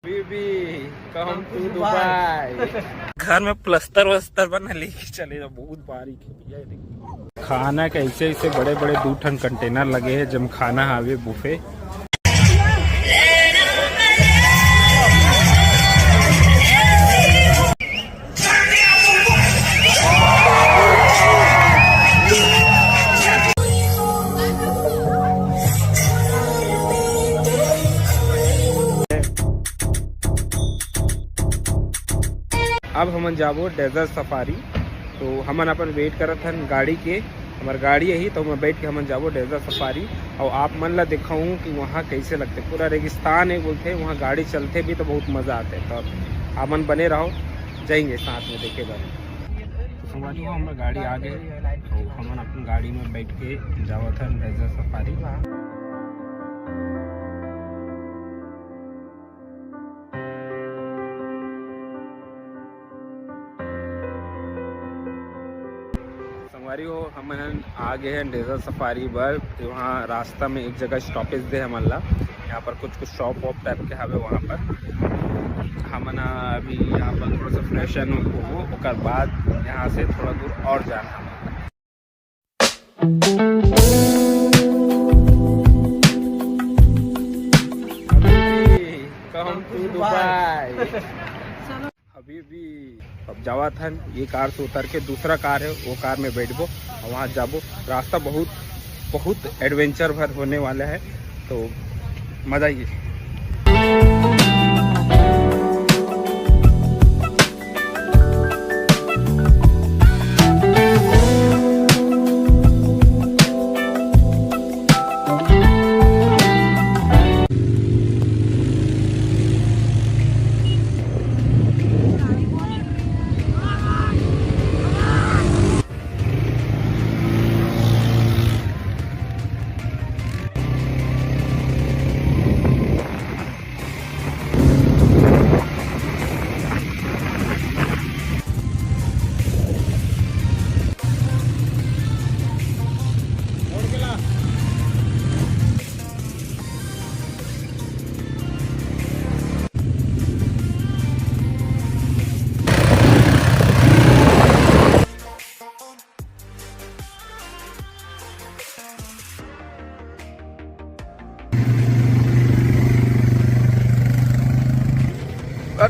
Come to Dubai. घर में प्लस्तर वस्तर बना लेके चले तो बहुत बारीक है। खाना के ऐसे ऐसे बड़े बड़े 2 टन कंटेनर लगे हैं जब खाना हावे बुफे। अब हमन जाबो डेजर्ट सफारी। तो हमन अपन वेट करत हन गाड़ी के, हमार गाड़ी यही तो मैं बैठ के हमन जाबो डेजर्ट सफारी। और आप मन ला दिखाऊं कि वहाँ कैसे लगते, पूरा रेगिस्तान है बोलते, वहाँ गाड़ी चलते भी तो बहुत मज़ा आते है। तो आप मन बने रहो, जाएंगे साथ में देखे बारे। तो संगवारी हो हमारा गाड़ी आ गए, तो हमन अपन गाड़ी में बैठ के जावत हन डेजर्ट सफारी। हो हम आ गए हैं डेजर्ट सफारी पर। वहाँ रास्ता में एक जगह स्टॉपेज दे हमला, यहाँ पर कुछ शॉप वॉप टाइप के हवे। वहाँ पर हम अभी यहाँ पर थोड़ा सा फ्रेशन हो, उसके बाद यहाँ से थोड़ा दूर और जाना। Come to Dubai. अभी भी अब जावा था, ये कार से उतर के दूसरा कार है, वो कार में बैठबो और वहाँ जाबो। रास्ता बहुत बहुत एडवेंचर भर होने वाला है, तो मज़ा ही है।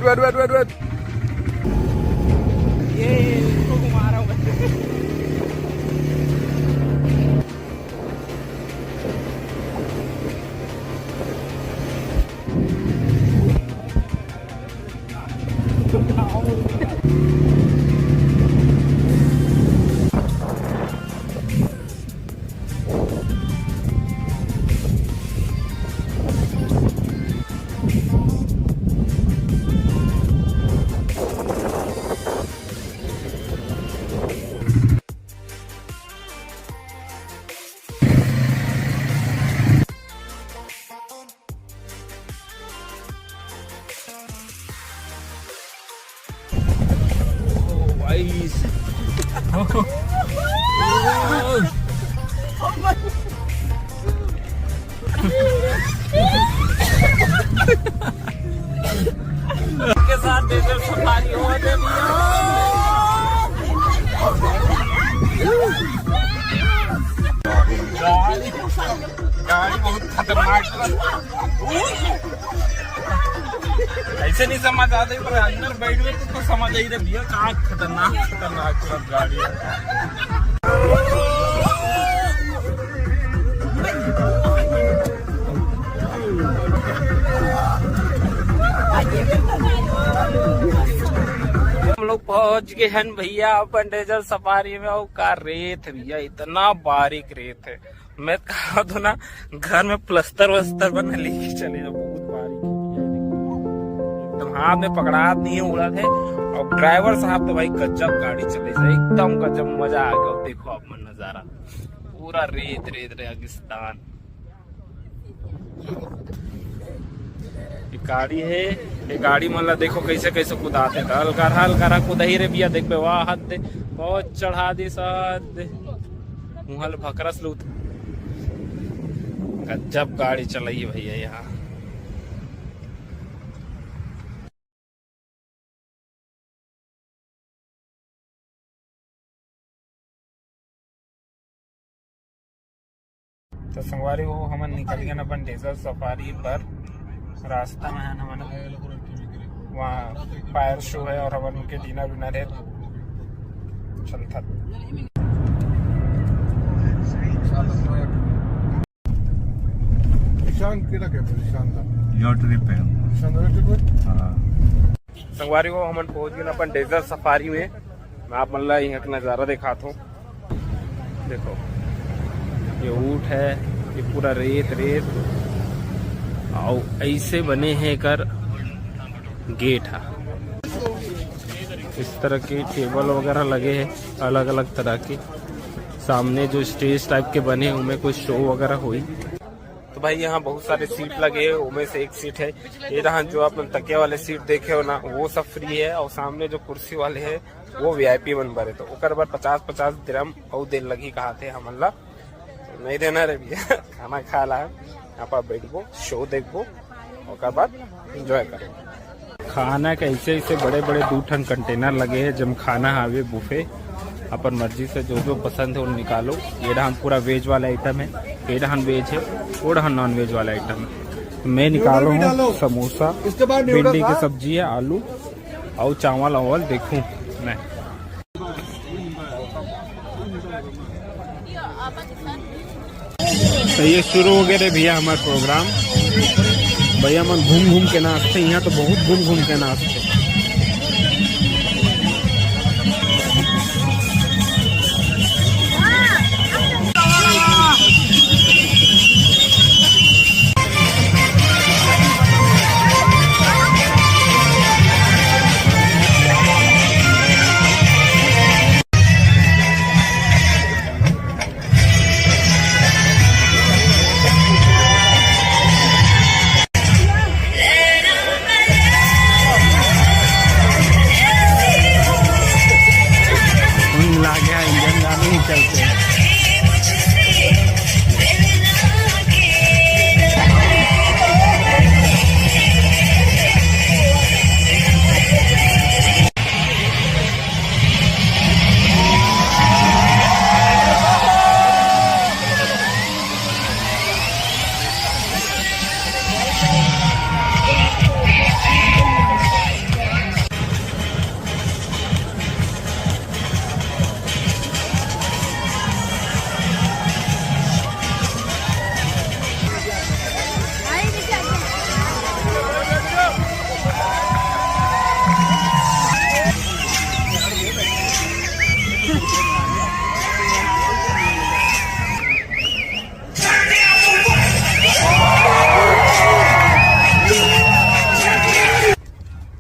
वेट ये इसको घुमा रहा हूँ। के साथ डेजर्ट सफारी हो गाड़ी बहुत खतरनाक। ऐसे नहीं समझ आते, पर अंदर बैठ गए तो समझ आई रही भैया कहाँ खतरनाक गाड़ी है। हम लोग पहुंच गए हैं भैया अपन डेजर्ट सफारी में। और का रेत भैया इतना बारीक रेत है, मैं कहा तो ना घर में प्लस्तर वस्तर बना लेके चले तो बहुत बारीक है एकदम, हाथ में पकड़ा नहीं उड़ा थे। और ड्राइवर साहब तो भाई गजब गाड़ी चले, एकदम गजब, मजा आ गया। देखो आप मन नजारा, पूरा रेत रेत रेगिस्तान। गाड़ी है, ये गाड़ी मतलब देखो कैसे कैसे कुदाते थे, हल्का कुदाही रे भैया। देख वाह हद दे, बहुत चढ़ा दी सद मुहल भकरस लूट। गजब गाड़ी चलाई भैया यहाँ। तो संगवारी वो हमन निकल गए अपन डेजर्ट सफारी पर। रास्ता में है हमन वहाँ फायर शो है और हमन उनके डिनर विनर है चलता। संगवारी को हमन पहुंच गए अपन डेजर्ट सफारी में। मैं आप मतलब यहाँ का नज़ारा दिखाता हूँ। देखो ये ऊँट है, ये पूरा रेत रेत और ऐसे बने हैं कर गेट है। इस तरह के टेबल वगैरह लगे हैं अलग अलग तरह के। सामने जो स्टेज टाइप के बने हैं उनमें कोई शो वगैरह हुई। तो भाई यहाँ बहुत सारे सीट लगे हैं, उनमें से एक सीट है ये रहा जो आप तकिया वाले सीट देखे हो ना, वो सब फ्री है। और सामने जो कुर्सी वाले है वो VIP बनबर है। तो ओकर बाद 50-50 दिरहम और देर लगी कहा थे हमला नहीं देना रे भैया। खाना खा ला यहाँ पर बैठबो, शो देखबो, ओकर बाद एंजॉय करो। खाना के ऐसे ऐसे बड़े बड़े 2 टन कंटेनर लगे हैं। जब खाना आवे बुफे अपन मर्जी से जो जो पसंद है वो निकालो। ये रहा पूरा वेज वाला आइटम है, ये रहा वेज है, वो रहा नॉन वेज वाला आइटम है। तो मैं निकालो हूँ समोसा, भिंडी की सब्जी है, आलू और चावल अवल देखूँ मैं। तो ये शुरू हो गए भैया हमारा प्रोग्राम। भैया मन घूम घूम के नाचते, यहाँ तो बहुत घूम घूम के नाचते।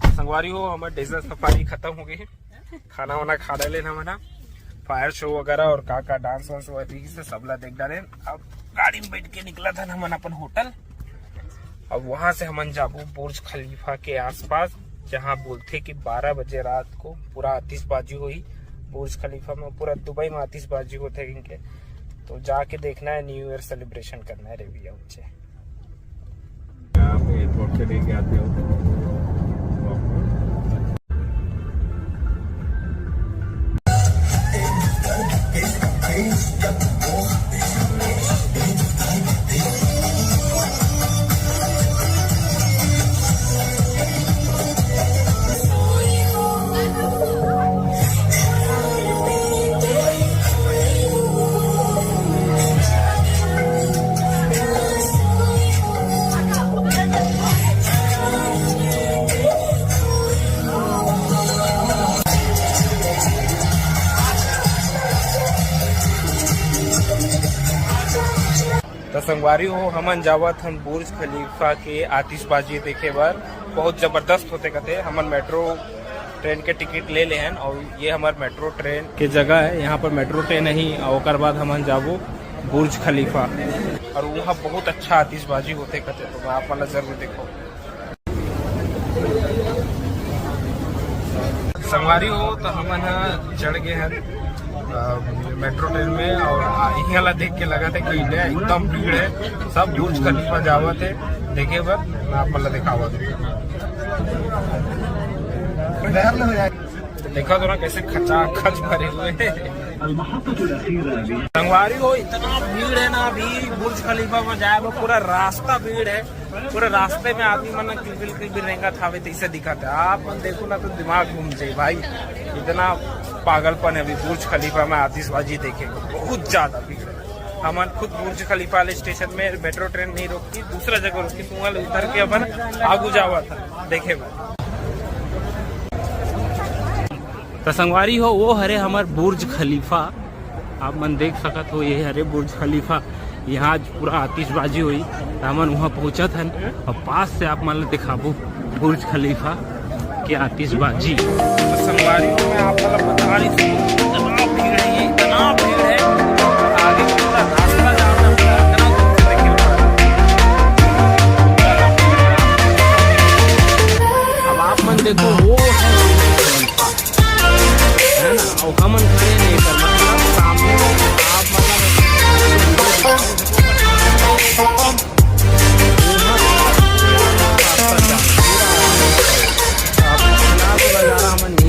संगवारी हो हमारे डेजर्ट सफारी खत्म हो गई है। खाना वाना खा डाले ना मना, फायर शो वगैरह और का डांस वांस से सबला देख डाले। अब गाड़ी में बैठ के निकला था हम अपन होटल। अब वहां से हम जाबू बुर्ज खलीफा के आसपास, जहां बोलते कि 12 बजे रात को पूरा आतिशबाजी हुई बुर्ज खलीफा में। पूरा दुबई में आतिशबाजी होते इनके, तो जाके देखना है, न्यू ईयर सेलिब्रेशन करना है रे भैया मुझे। एयरपोर्ट से लेके आते हो तो संगवारी हो हमन जावत हम बुर्ज खलीफा के आतिशबाजी देखे बार। बहुत जबरदस्त होते कहते। हमन मेट्रो ट्रेन के टिकट ले हैं और ये हमारे मेट्रो ट्रेन के जगह है। यहाँ पर मेट्रो ट्रेन है ही और ओकर बाद हमन जाबो बुर्ज खलीफा और वहाँ बहुत अच्छा आतिशबाजी होते कहते। तो आप वाला जरूर देखो। संगवारी हो तो हमन चढ़ गए हैं मेट्रो ट्रेन में और यहाँ देख के लगा था कि इंडिया एकदम भीड़ है। सब बुर्ज खलीफा जावत है देखे बार। मैं आप मतलब दिखावा देखा तो ना कैसे खचा खच भरे हुए संगवारी हो इतना भीड़ है ना, अभी बुर्ज खलीफा में जाए वो पूरा रास्ता भीड़ है, पूरे रास्ते में आदमी मन किलबिल रहेगा था तैसे दिखाते। आप देखो ना तो दिमाग घूम जाए भाई, इतना पागलपन है। अभी बुर्ज खलीफा में आतिशबाजी देखेंगे, बहुत ज्यादा भीड़ है। हमारे खुद बुर्ज खलीफा वाले स्टेशन में मेट्रो ट्रेन नहीं रोकती, दूसरा जगह रोकती, तुंगल उतर के अपन आगू जावा था देखे भाई। तो संगवारी हो वो हरे हमार बुर्ज खलीफा, आप मन देख सकत हो, ये हरे बुर्ज खलीफा। यहाँ आज पूरा आतिशबाजी हुई, हमन वहाँ पहुँचत हन और पास से आप मन दिखाबो बुर्ज खलीफा की आतिशबाजी। तो संगवारी हो मैं आप बता रही हूँ, इतना भीड़ है, ये इतना भीड़ है, आगे पूरा रास्ता जाना अब आप मन देखो वो है ना, और हमन खड़े नहीं कर मतलब सामने आप नजारा हमन नहीं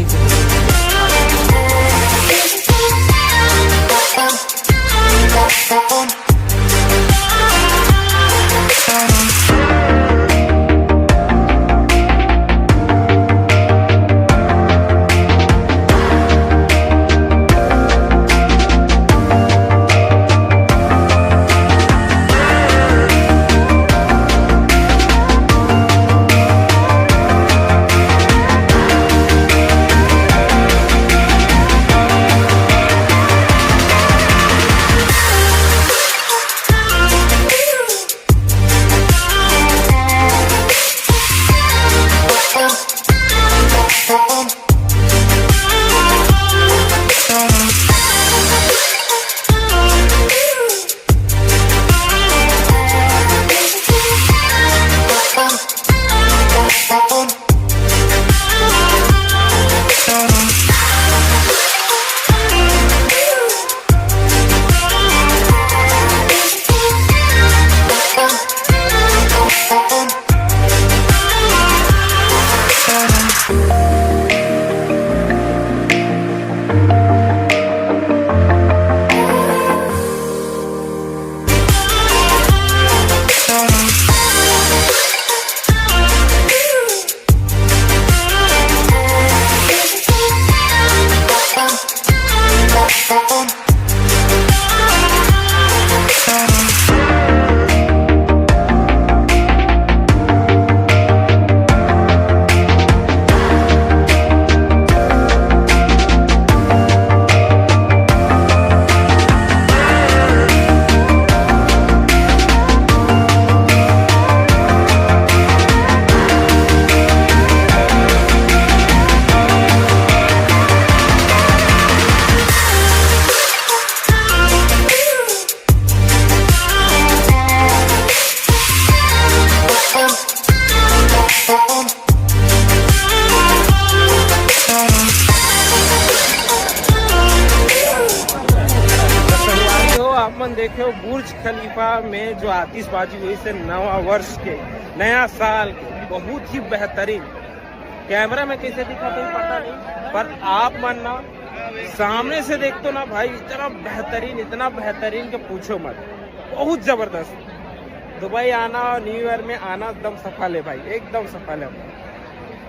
अपन देखे बुर्ज खलीफा में जो आतिशबाजी हुई से नवा वर्ष के नया साल बहुत ही बेहतरीन, कैमरा में कैसे दिखा तो पता नहीं, पर आप मानना सामने से देखते ना भाई इतना बेहतरीन के पूछो मत, बहुत जबरदस्त। दुबई आना और न्यू ईयर में आना एकदम सफल है भाई, एकदम सफल है।